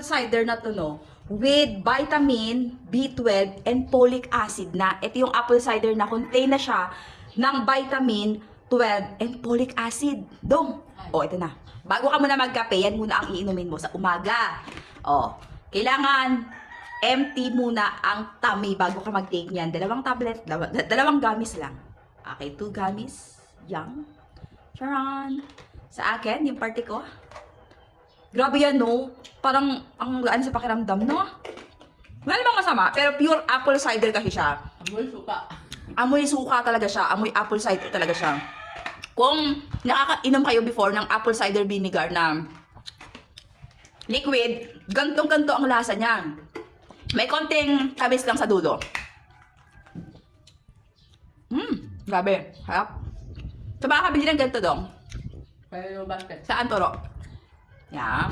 Cider na to, no, with vitamin B12 and folic acid na. Ito yung apple cider na contain na siya ng vitamin 12 and folic acid. Dong! O, ito na. Bago ka muna magkape, yan muna ang iinumin mo sa umaga. O, kailangan empty muna ang tummy bago ka mag-take niyan. Dalawang tablet, dalawang gummies lang. Okay, 2 gummies. Yang. Charan! Sa akin, yung party ko. Grabe yan, no? Parang ang gaan sa pakiramdam, no? Wala namang masama, pero pure apple cider kasi siya. Amoy suka. Amoy suka talaga siya. Amoy apple cider talaga siya. Kung nakakainom kayo before ng apple cider vinegar na liquid, gantong-ganto ang lasa niya. May konting tamis lang sa dulo. Grabe. Harap. So, baka kabili ng ganito dong. Pero basket. Saan, Toro? Yan.